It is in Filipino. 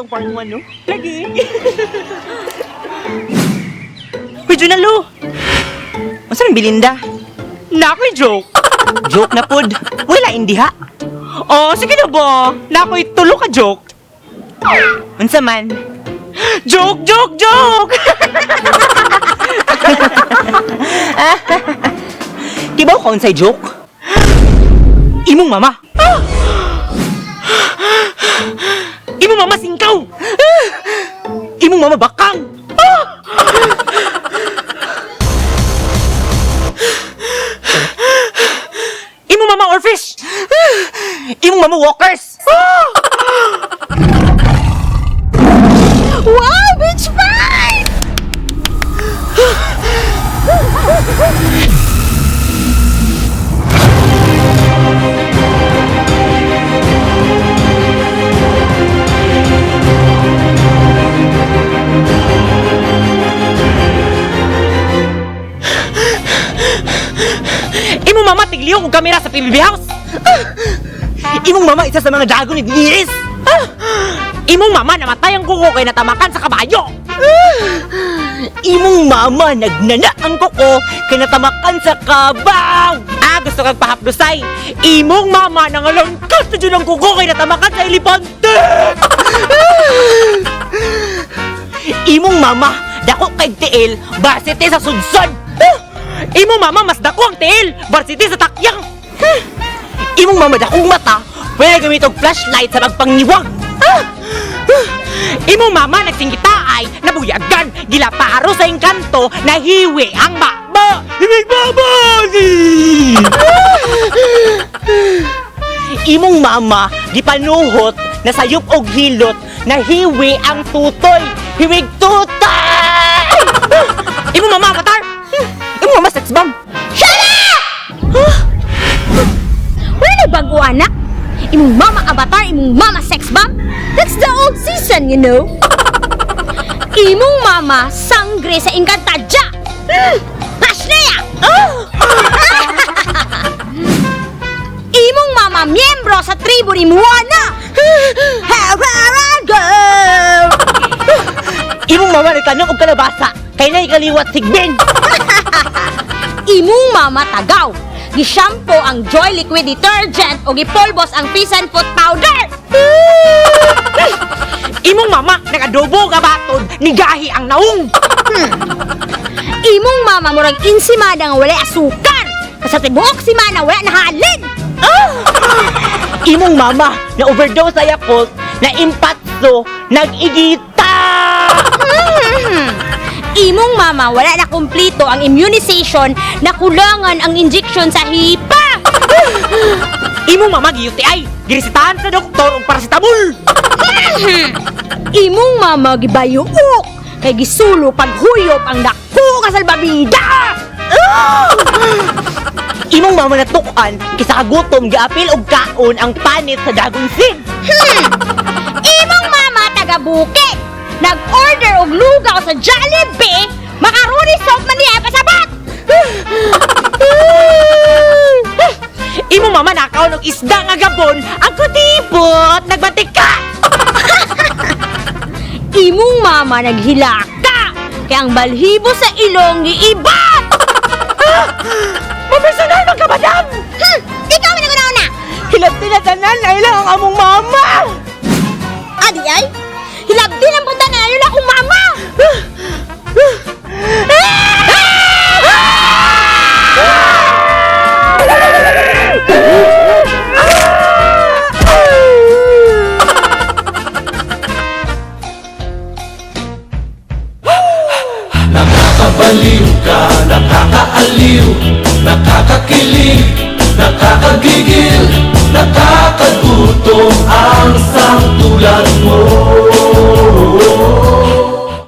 atong part 1, no? Lagi. Uy, Junalo! Masa nang Belinda? Nakoy joke. Joke na pod. Wala indiha. Oh, sige na ba? Nakoy tulo ka joke. Unsa man? Joke, joke, joke! Tibaw ka unsay joke? Imong mama. Imong mama singkaw. Imong mama bakang. Imong mama orfish. Imong mama walkers. Wow, bitch fight! Imong mama tigliw og kamera sa PBB House. Imong mama isa sa mga dragon ni Iris. Imong mama namatay ang kuko kay natamakan sa kabayo. Imong mama nagnana ang kuko kay natamakan sa kabaw. Gusto kang pahapdusay. Imong mama nangalangkat na dyan ang kuko kay natamakan sa elipante. Imong mama dako kay tiil varsity sa sudsod. Imong mama mas dako ang tiil varsity sa takyang. Imong mama dakong mata pwede gamit og flashlight sa magpangiwag. Imong mama nagsingitaay, nabuyagan, gilaparo sa engkanto, nahiwi ang bakba. Himig babagi! Imong mama, gipanuhot, nasayop og hilot, nahiwi ang tutoy. Himig tutay! Imong mama, avatar! Imong mama, sex bomb! Shut up! Wala na bago anak? Imong mama avatar, imong mama sex bomb? That's the old season, you know? Imong mama sangre sa Encantadia! Pasneya! Imong mama miyembro sa tribu ni Moana! Girl! Imong mama nagtanong og kalabasa, kay na ikaliwat sigbin! Imong mama tagaw! Gishampoo ang Joy Liquid Detergent o gipolbos ang Peace and Foot Powder! Imong mama nagadobo nga batod, nigahi ang naong! Imong mama murag insimada nga wala asukar! Sa tibuok si mana wala nahalin! Imong mama na overdose sa Yakult, na impatso, nag-igita! Imong mama wala na kumplito ang immunization na kulangan ang injection sa hipa! Imong mama gi-UTI, giresetahan sa doktor og paracetamol! Imong mama gibayuok kay gisulo paghuyop ang dako ka salbabida! Imong mama natukan, kisa kagutom giapil og kaon ang panit sa dagon seed! Imong mama taga Bukid! Nag-order og lugaw sa Jollibee! Macaroni soup man niya pasabot! Imong mama nakaon og isda nga gabon, ang kutipot, nagbatika! Imong mama naghilaka! Kaya ang balhibo sa ilong giibat! Mapersonar ng kabadam! Ikaw man ang una! Hilabti na tanan na ilang ang among mama! Adi ay? Hilabdi ng punta na yun akong mama! Nakakabaliw ka, nakakaaliw, nakakakilig.